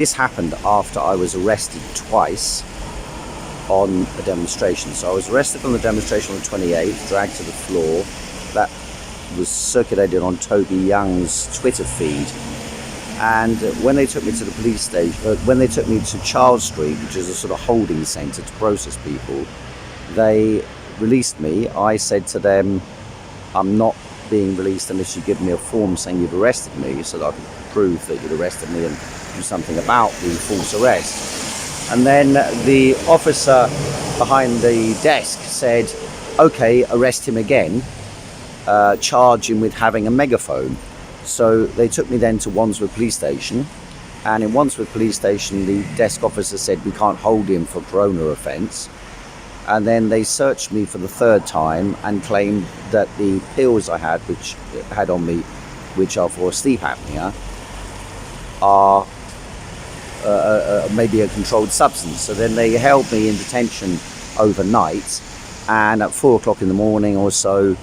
This happened after I was arrested twice on a demonstration. So I was arrested on the demonstration on the 28th, dragged to the floor. That was circulated on Toby Young's Twitter feed. And when they took me to the police station, when they took me to Charles Street, which is a sort of holding centre to process people, they released me. I said to them, I'm not being released unless you give me a form saying you've arrested me, so that I can prove that you'd arrested me and do something about the false arrest. And then the officer behind the desk said, okay, arrest him again, charge him with having a megaphone. So they took me then to Wandsworth Police Station, and in Wandsworth Police Station the desk officer said we can't hold him for corona offence. And then they searched me for the third time and claimed that the pills I had on me, which are for sleep apnea, are maybe a controlled substance. So then they held me in detention overnight, and at 4 o'clock in the morning or so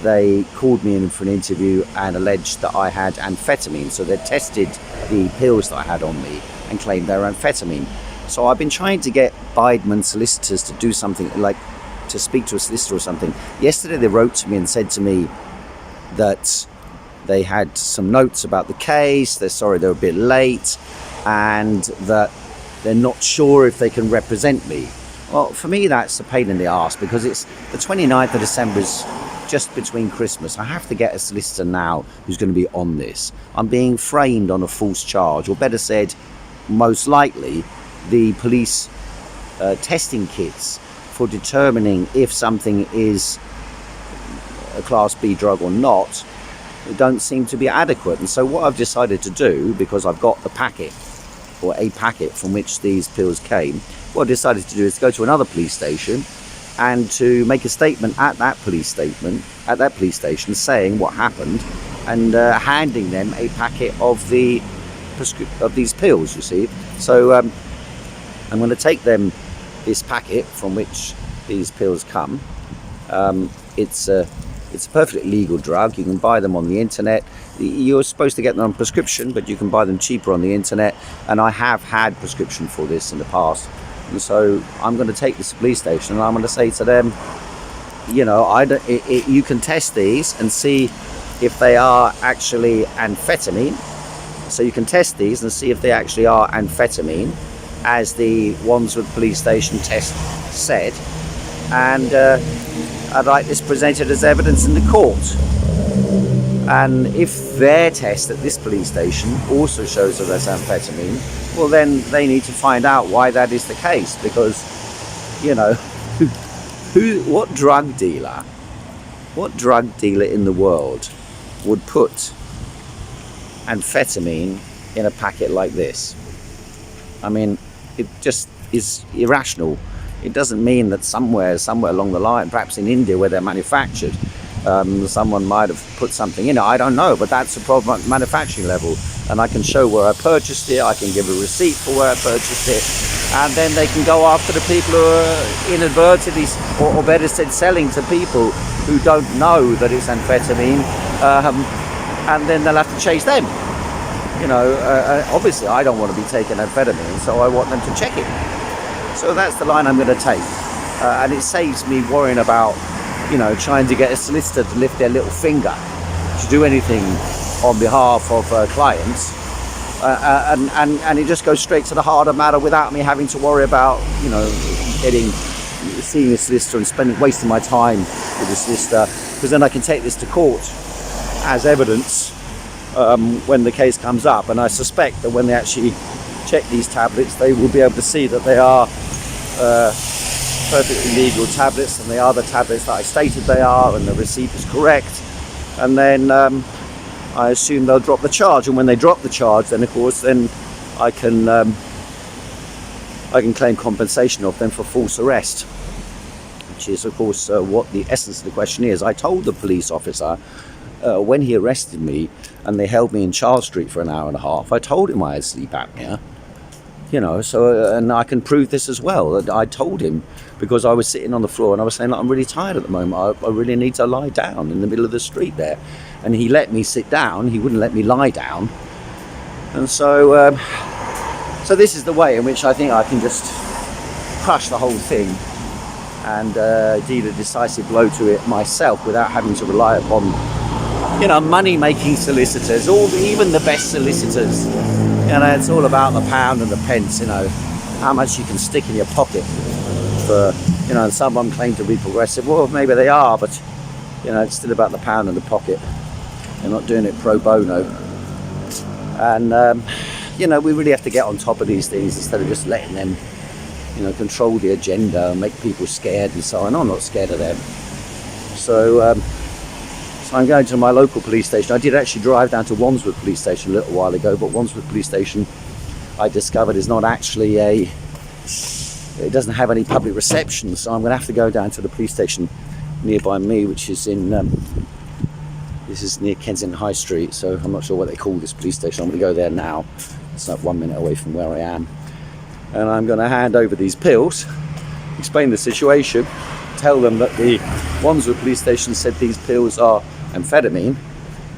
they called me in for an interview and alleged that I had amphetamine. So they tested the pills that I had on me and claimed they were amphetamine. So I've been trying to get Bideman solicitors to do something, like to speak to a solicitor or something. Yesterday they wrote to me and said to me that they had some notes about the case, they're sorry they're a bit late, and that they're not sure if they can represent me. Well, for me that's a pain in the arse, because it's the 29th of December, is just between Christmas. I have to get a solicitor now who's going to be on this. I'm being framed on a false charge, or better said, most likely the police testing kits for determining if something is a Class B drug or not don't seem to be adequate. And so what I've decided to do, because I've got the packet, or a packet from which these pills came, what I've decided to do is go to another police station and to make a statement at that police station saying what happened, and handing them a packet of these pills, you see. So I'm going to take them this packet from which these pills come. It's a perfectly legal drug. You can buy them on the internet. You're supposed to get them on prescription, but you can buy them cheaper on the internet, and I have had prescription for this in the past. And so I'm going to take this to the police station and I'm going to say to them, you know, you can test these and see if they are actually amphetamine. So you can test these and see if they actually are amphetamine, as the Wandsworth Police Station test said. And I'd like this presented as evidence in the court. And if their test at this police station also shows that there's amphetamine, well then they need to find out why that is the case, because, you know, what drug dealer in the world would put amphetamine in a packet like this? I mean, it just is irrational. It doesn't mean that somewhere along the line, perhaps in India where they're manufactured, someone might have put something in it. I don't know, but that's a problem at manufacturing level. And I can show where I purchased it, I can give a receipt for where I purchased it, and then they can go after the people who are inadvertently, or better said, selling to people who don't know that it's amphetamine, and then they'll have to chase them. You know, obviously I don't want to be taking amphetamine, so I want them to check it. So that's the line I'm going to take, and it saves me worrying about, you know, trying to get a solicitor to lift their little finger to do anything on behalf of clients, and it just goes straight to the heart of the matter without me having to worry about, you know, seeing a solicitor and wasting my time with the solicitor, because then I can take this to court as evidence when the case comes up. And I suspect that when they actually check these tablets, they will be able to see that they are perfectly legal tablets, and they are the tablets that I stated they are, and the receipt is correct. And then I assume they'll drop the charge, and when they drop the charge, then of course then I can claim compensation of them for false arrest, which is of course what the essence of the question is. I told the police officer when he arrested me and they held me in Charles Street for an hour and a half, I told him I had sleep apnea. You know, so, and I can prove this as well. I told him, because I was sitting on the floor and I was saying, I'm really tired at the moment. I really need to lie down in the middle of the street there. And he let me sit down. He wouldn't let me lie down. And so So this is the way in which I think I can just crush the whole thing and deal a decisive blow to it myself without having to rely upon, you know, money-making solicitors, or even the best solicitors. You know, it's all about the pound and the pence, you know, how much you can stick in your pocket for, you know, and someone claimed to be progressive. Well, maybe they are, but, you know, it's still about the pound and the pocket. They're not doing it pro bono. And, you know, we really have to get on top of these things instead of just letting them, you know, control the agenda and make people scared and so on. I'm not scared of them. So, so I'm going to my local police station. I did actually drive down to Wandsworth Police Station a little while ago, but Wandsworth Police Station, I discovered, is not actually it doesn't have any public reception, so I'm going to have to go down to the police station nearby me, which is in, this is near Kensington High Street, so I'm not sure what they call this police station. I'm going to go there now. It's like 1 minute away from where I am. And I'm going to hand over these pills, explain the situation, tell them that the Wandsworth Police Station said these pills are amphetamine,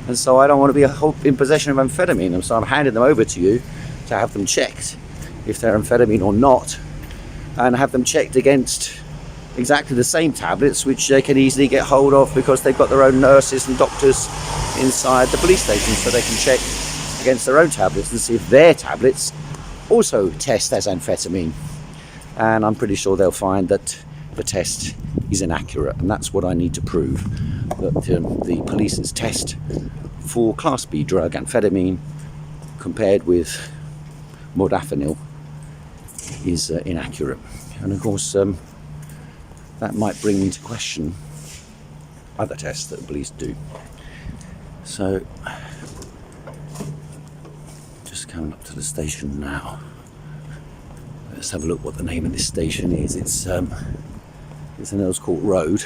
and so I don't want to be in possession of amphetamine, and so I'm handing them over to you to have them checked if they're amphetamine or not, and have them checked against exactly the same tablets which they can easily get hold of because they've got their own nurses and doctors inside the police station, so they can check against their own tablets and see if their tablets also test as amphetamine. And I'm pretty sure they'll find that the test is inaccurate, and that's what I need to prove, that the police's test for Class B drug amphetamine compared with modafinil is inaccurate. And of course that might bring into question other tests that the police do. So just coming up to the station now. Let's have a look what the name of this station is. It's an Earls Court Road,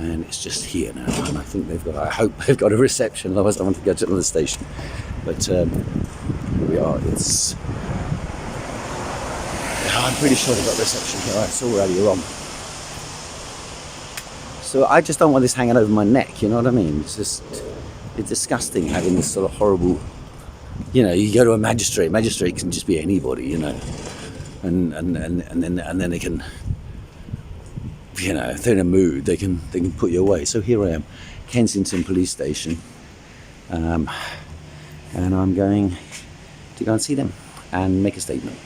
and it's just here now, and I think they've got, I hope they've got a reception, otherwise I want to go to another station. But here we are. It's, I'm pretty sure they've got a reception here. I saw earlier on. So I just don't want this hanging over my neck, you know what I mean? It's just, it's disgusting having this sort of horrible, you know, you go to a magistrate can just be anybody, you know, and then they can, you know, if they're in a mood, they can put you away. So here I am, Kensington Police Station, and I'm going to go and see them and make a statement.